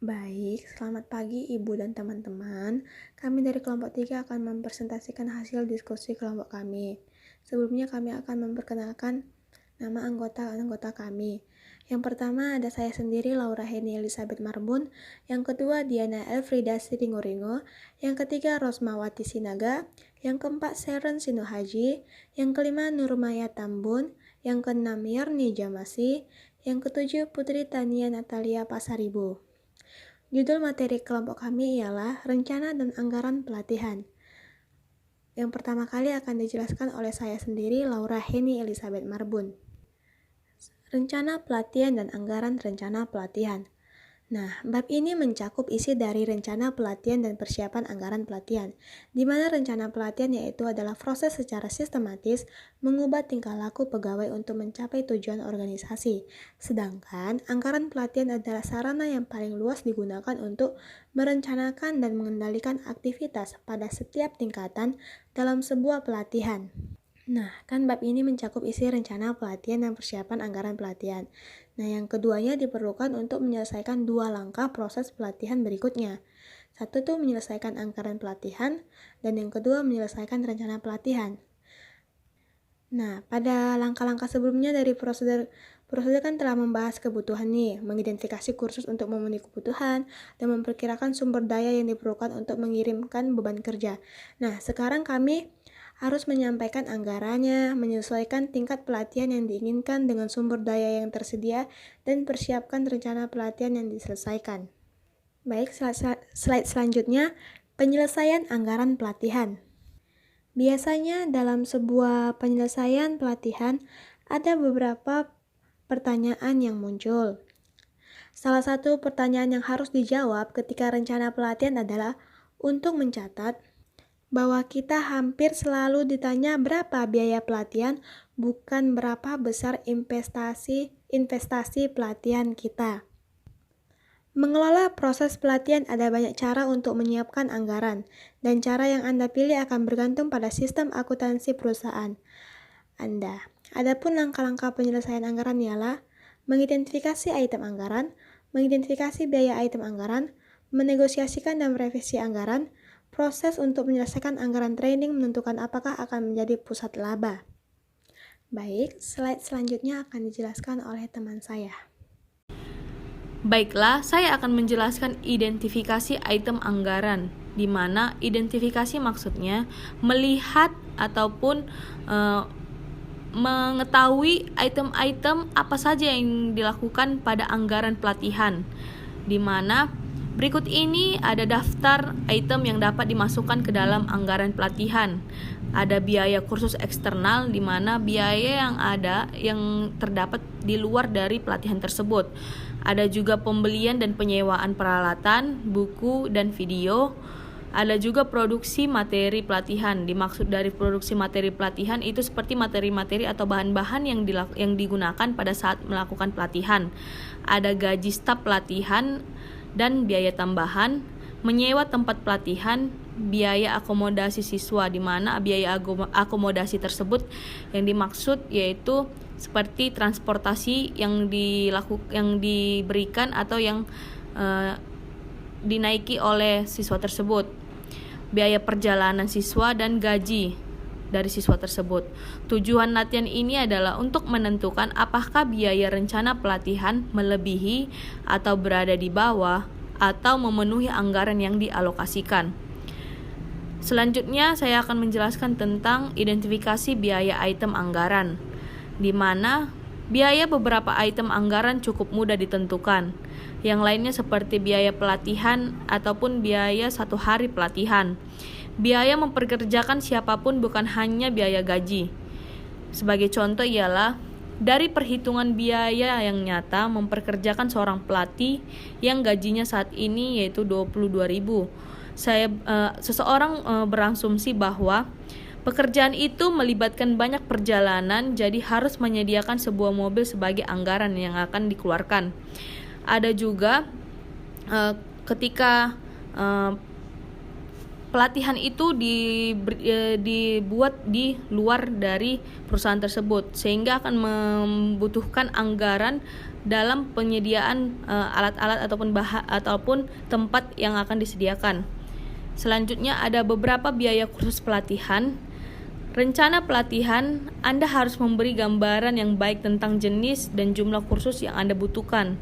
Baik, selamat pagi Ibu dan teman-teman. Kami dari kelompok 3 akan mempresentasikan hasil diskusi kelompok kami. Sebelumnya kami akan memperkenalkan nama anggota-anggota kami. Yang pertama ada saya sendiri, Laura Heni Elizabeth Marbun. Yang kedua Diana Elfrida Siringo-Ringo. Yang ketiga Rosmawati Sinaga. Yang keempat Sharon Sinuhaji. Yang kelima Nurmaya Tambun. Yang keenam Yarni Jamasi. Yang ketujuh Putri Tania Natalia Pasaribu. Judul materi kelompok kami ialah Rencana dan Anggaran Pelatihan. Yang pertama kali akan dijelaskan oleh saya sendiri, Laura Heni Elizabeth Marbun. Rencana pelatihan dan anggaran rencana pelatihan. Nah, bab ini mencakup isi dari rencana pelatihan dan persiapan anggaran pelatihan, di mana rencana pelatihan yaitu adalah proses secara sistematis mengubah tingkah laku pegawai untuk mencapai tujuan organisasi. Sedangkan anggaran pelatihan adalah sarana yang paling luas digunakan untuk merencanakan dan mengendalikan aktivitas pada setiap tingkatan dalam sebuah pelatihan. Nah, kan bab ini mencakup isi rencana pelatihan dan persiapan anggaran pelatihan. Nah, yang keduanya diperlukan untuk menyelesaikan dua langkah proses pelatihan berikutnya. Satu tuh menyelesaikan anggaran pelatihan, dan yang kedua menyelesaikan rencana pelatihan. Nah, pada langkah-langkah sebelumnya dari prosedur kan telah membahas kebutuhan nih, mengidentifikasi kursus untuk memenuhi kebutuhan, dan memperkirakan sumber daya yang diperlukan untuk mengirimkan beban kerja. Nah, sekarang kami harus menyampaikan anggarannya, menyesuaikan tingkat pelatihan yang diinginkan dengan sumber daya yang tersedia, dan persiapkan rencana pelatihan yang diselesaikan. Baik, slide selanjutnya, penyelesaian anggaran pelatihan. Biasanya dalam sebuah penyelesaian pelatihan, ada beberapa pertanyaan yang muncul. Salah satu pertanyaan yang harus dijawab ketika rencana pelatihan adalah untuk mencatat bahwa kita hampir selalu ditanya berapa biaya pelatihan, bukan berapa besar investasi pelatihan kita. Mengelola proses pelatihan ada banyak cara untuk menyiapkan anggaran, dan cara yang Anda pilih akan bergantung pada sistem akuntansi perusahaan Anda. Adapun langkah-langkah penyelesaian anggaran ialah mengidentifikasi item anggaran, mengidentifikasi biaya item anggaran, menegosiasikan dan merevisi anggaran, proses untuk menyelesaikan anggaran training menentukan apakah akan menjadi pusat laba. Baik, slide selanjutnya akan dijelaskan oleh teman saya. Baiklah, saya akan menjelaskan identifikasi item anggaran, di mana identifikasi maksudnya melihat ataupun mengetahui item-item apa saja yang dilakukan pada anggaran pelatihan, di mana berikut ini ada daftar item yang dapat dimasukkan ke dalam anggaran pelatihan. Ada biaya kursus eksternal, di mana biaya yang ada yang terdapat di luar dari pelatihan tersebut. Ada juga pembelian dan penyewaan peralatan, buku, dan video. Ada juga produksi materi pelatihan. Dimaksud dari produksi materi pelatihan itu seperti materi-materi atau bahan-bahan yang digunakan pada saat melakukan pelatihan. Ada gaji staf pelatihan dan biaya tambahan, menyewa tempat pelatihan, biaya akomodasi siswa, di mana biaya akomodasi tersebut yang dimaksud yaitu seperti transportasi yang diberikan atau yang dinaiki oleh siswa tersebut, biaya perjalanan siswa dan gaji dari siswa tersebut. Tujuan latihan ini adalah untuk menentukan apakah biaya rencana pelatihan melebihi atau berada di bawah atau memenuhi anggaran yang dialokasikan. Selanjutnya saya akan menjelaskan tentang identifikasi biaya item anggaran, di mana biaya beberapa item anggaran cukup mudah ditentukan. Yang lainnya seperti biaya pelatihan ataupun biaya 1 hari pelatihan. Biaya memperkerjakan siapapun bukan hanya biaya gaji. Sebagai contoh ialah dari perhitungan biaya yang nyata memperkerjakan seorang pelatih yang gajinya saat ini yaitu 22.000. Seseorang berasumsi bahwa pekerjaan itu melibatkan banyak perjalanan, jadi harus menyediakan sebuah mobil sebagai anggaran yang akan dikeluarkan. Ada juga ketika pelatihan itu dibuat di luar dari perusahaan tersebut, sehingga akan membutuhkan anggaran dalam penyediaan alat-alat ataupun tempat yang akan disediakan. Selanjutnya ada beberapa biaya kursus pelatihan. Rencana pelatihan, Anda harus memberi gambaran yang baik tentang jenis dan jumlah kursus yang Anda butuhkan.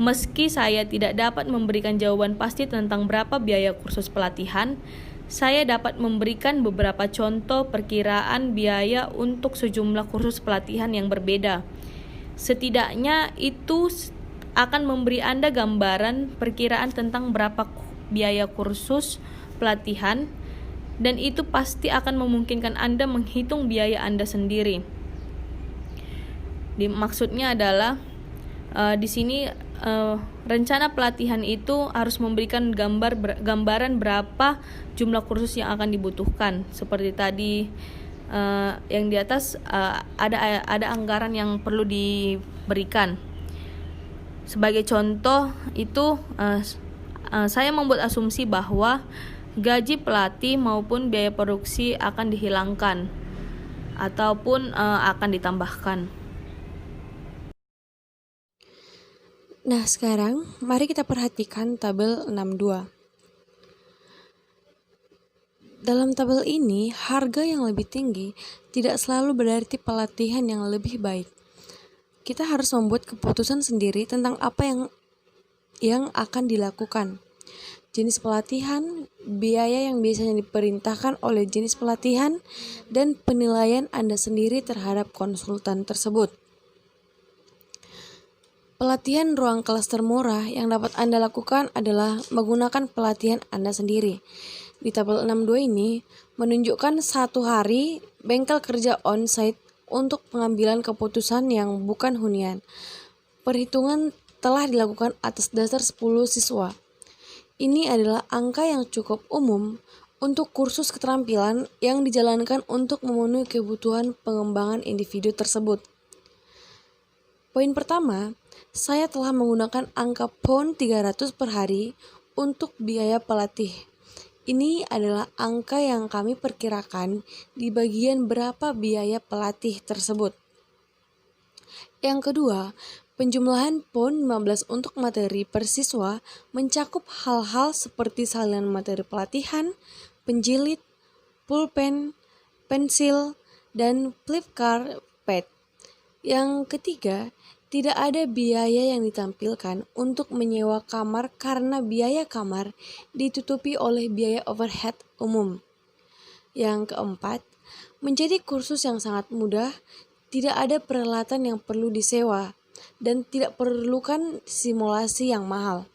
Meski saya tidak dapat memberikan jawaban pasti tentang berapa biaya kursus pelatihan, saya dapat memberikan beberapa contoh perkiraan biaya untuk sejumlah kursus pelatihan yang berbeda. Setidaknya itu akan memberi Anda gambaran perkiraan tentang berapa biaya kursus pelatihan, dan itu pasti akan memungkinkan Anda menghitung biaya Anda sendiri. Maksudnya adalah di sini rencana pelatihan itu harus memberikan gambaran berapa jumlah kursus yang akan dibutuhkan. Seperti tadi yang di atas ada anggaran yang perlu diberikan. Sebagai contoh itu saya membuat asumsi bahwa gaji pelatih maupun biaya produksi akan dihilangkan ataupun akan ditambahkan. Nah, sekarang mari kita perhatikan tabel 62. Dalam tabel ini, harga yang lebih tinggi tidak selalu berarti pelatihan yang lebih baik. Kita harus membuat keputusan sendiri tentang apa yang akan dilakukan. Jenis pelatihan, biaya yang biasanya diperintahkan oleh jenis pelatihan, dan penilaian Anda sendiri terhadap konsultan tersebut. Pelatihan ruang kelas termurah yang dapat Anda lakukan adalah menggunakan pelatihan Anda sendiri. Di tabel 62 ini menunjukkan 1 hari bengkel kerja on-site untuk pengambilan keputusan yang bukan hunian. Perhitungan telah dilakukan atas dasar 10 siswa. Ini adalah angka yang cukup umum untuk kursus keterampilan yang dijalankan untuk memenuhi kebutuhan pengembangan individu tersebut. Poin pertama, saya telah menggunakan angka pound 300 per hari untuk biaya pelatih. Ini adalah angka yang kami perkirakan di bagian berapa biaya pelatih tersebut. Yang kedua, penjumlahan pound 15 untuk materi per siswa mencakup hal-hal seperti salinan materi pelatihan, penjilid, pulpen, pensil, dan flip pad. Yang ketiga, tidak ada biaya yang ditampilkan untuk menyewa kamar karena biaya kamar ditutupi oleh biaya overhead umum. Yang keempat, menjadi kursus yang sangat mudah, tidak ada peralatan yang perlu disewa, dan tidak perlukan simulasi yang mahal.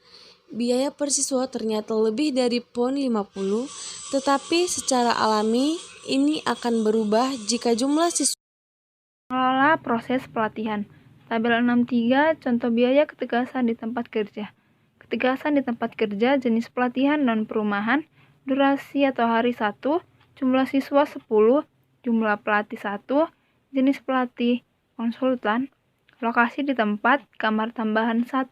Biaya per siswa ternyata lebih dari pound 50, tetapi secara alami ini akan berubah jika jumlah siswa mengelola proses pelatihan. Tabel 63, contoh biaya ketegasan di tempat kerja. Ketegasan di tempat kerja, jenis pelatihan non-perumahan, durasi atau hari 1, jumlah siswa 10, jumlah pelatih 1, jenis pelatih konsultan, lokasi di tempat, kamar tambahan 1,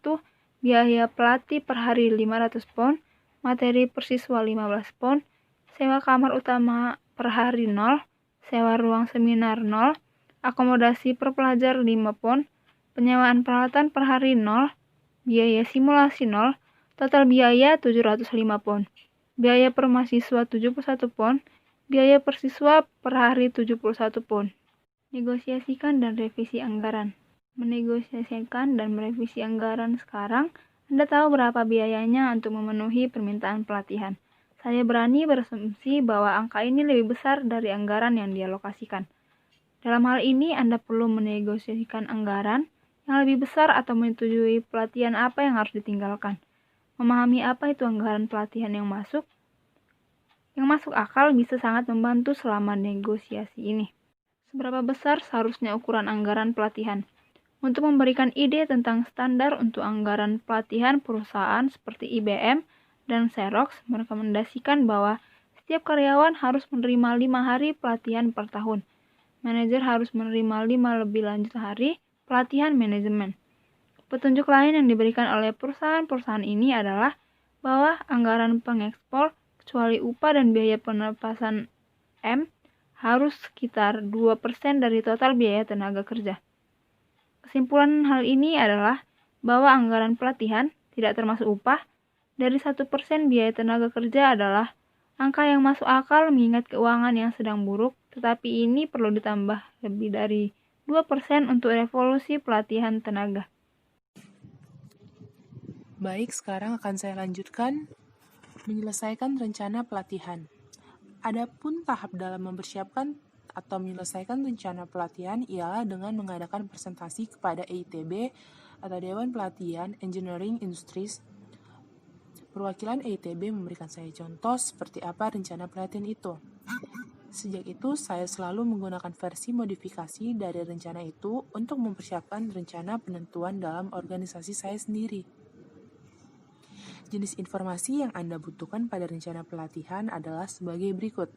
biaya pelatih per hari 500 pound, materi per siswa 15 pound, sewa kamar utama per hari 0, sewa ruang seminar 0, akomodasi per pelajar 5 pound, penyewaan peralatan per hari 0, biaya simulasi 0, total biaya 705 pound, biaya per mahasiswa 71 pound, biaya per siswa per hari 71 pound. Negosiasikan dan revisi anggaran. Menegosiasikan dan merevisi anggaran sekarang, Anda tahu berapa biayanya untuk memenuhi permintaan pelatihan. Saya berani berasumsi bahwa angka ini lebih besar dari anggaran yang dialokasikan. Dalam hal ini, Anda perlu menegosiasikan anggaran yang lebih besar atau menyetujui pelatihan apa yang harus ditinggalkan. Memahami apa itu anggaran pelatihan yang masuk akal bisa sangat membantu selama negosiasi ini. Seberapa besar seharusnya ukuran anggaran pelatihan? Untuk memberikan ide tentang standar untuk anggaran pelatihan, perusahaan seperti IBM dan Xerox merekomendasikan bahwa setiap karyawan harus menerima 5 hari pelatihan per tahun. Manajer harus menerima 5 lebih lanjut hari pelatihan manajemen. Petunjuk lain yang diberikan oleh perusahaan-perusahaan ini adalah bahwa anggaran pengekspor, kecuali upah dan biaya penepasan M, harus sekitar 2% dari total biaya tenaga kerja. Kesimpulan hal ini adalah bahwa anggaran pelatihan tidak termasuk upah dari 1% biaya tenaga kerja adalah angka yang masuk akal mengingat keuangan yang sedang buruk, tetapi ini perlu ditambah lebih dari 2% untuk revolusi pelatihan tenaga. Baik, sekarang akan saya lanjutkan menyelesaikan rencana pelatihan. Adapun tahap dalam mempersiapkan atau menyelesaikan rencana pelatihan ialah dengan mengadakan presentasi kepada EITB atau Dewan Pelatihan Engineering Industries. Perwakilan EITB memberikan saya contoh seperti apa rencana pelatihan itu. Sejak itu, saya selalu menggunakan versi modifikasi dari rencana itu untuk mempersiapkan rencana penentuan dalam organisasi saya sendiri. Jenis informasi yang Anda butuhkan pada rencana pelatihan adalah sebagai berikut.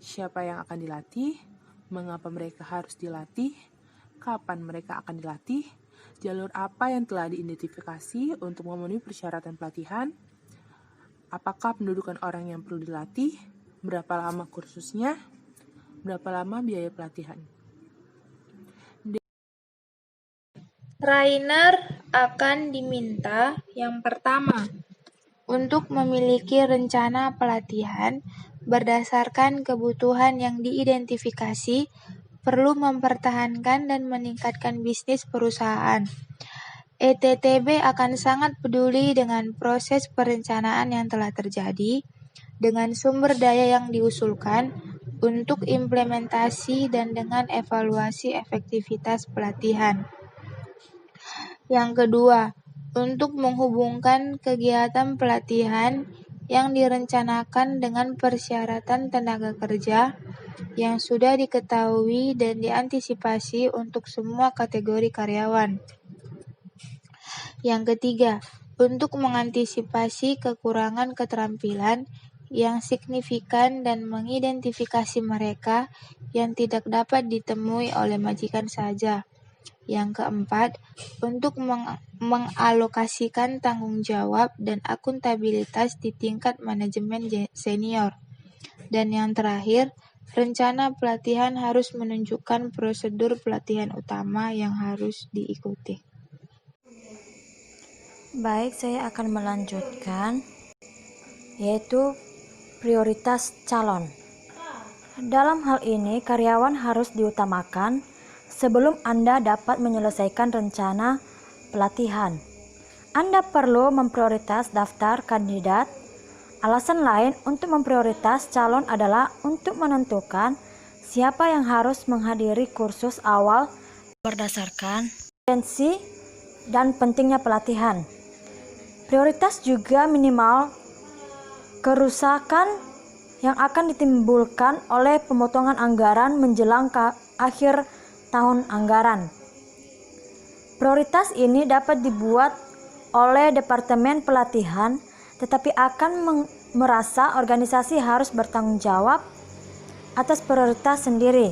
Siapa yang akan dilatih, mengapa mereka harus dilatih, kapan mereka akan dilatih, jalur apa yang telah diidentifikasi untuk memenuhi persyaratan pelatihan, apakah pendudukan orang yang perlu dilatih, berapa lama kursusnya, berapa lama biaya pelatihan. Trainer akan diminta yang pertama untuk memiliki rencana pelatihan berdasarkan kebutuhan yang diidentifikasi, perlu mempertahankan dan meningkatkan bisnis perusahaan. ETTB akan sangat peduli dengan proses perencanaan yang telah terjadi, dengan sumber daya yang diusulkan untuk implementasi dan dengan evaluasi efektivitas pelatihan. Yang kedua, untuk menghubungkan kegiatan pelatihan yang direncanakan dengan persyaratan tenaga kerja yang sudah diketahui dan diantisipasi untuk semua kategori karyawan. Yang ketiga, untuk mengantisipasi kekurangan keterampilan yang signifikan dan mengidentifikasi mereka yang tidak dapat ditemui oleh majikan saja. Yang keempat, untuk mengalokasikan tanggung jawab dan akuntabilitas di tingkat manajemen senior. Dan yang terakhir, rencana pelatihan harus menunjukkan prosedur pelatihan utama yang harus diikuti. Baik, saya akan melanjutkan, yaitu prioritas calon. Dalam hal ini, karyawan harus diutamakan sebelum Anda dapat menyelesaikan rencana pelatihan. Anda perlu memprioritas daftar kandidat. Alasan lain untuk memprioritas calon adalah untuk menentukan siapa yang harus menghadiri kursus awal berdasarkan potensi dan pentingnya pelatihan. Prioritas juga minimal kerusakan yang akan ditimbulkan oleh pemotongan anggaran menjelang akhir tahun anggaran. Prioritas ini dapat dibuat oleh Departemen Pelatihan, tetapi akan merasa organisasi harus bertanggung jawab atas prioritas sendiri.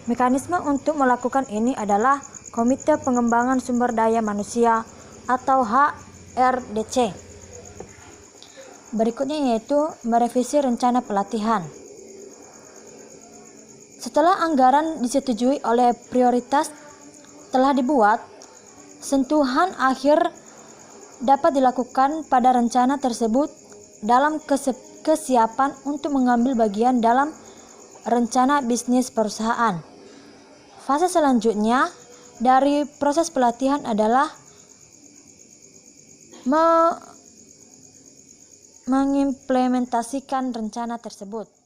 Mekanisme untuk melakukan ini adalah Komite Pengembangan Sumber Daya Manusia atau HRDC. Berikutnya yaitu merevisi rencana pelatihan. Setelah anggaran disetujui oleh prioritas telah dibuat, sentuhan akhir dapat dilakukan pada rencana tersebut dalam kesiapan untuk mengambil bagian dalam rencana bisnis perusahaan. Fase selanjutnya dari proses pelatihan adalah mengimplementasikan rencana tersebut.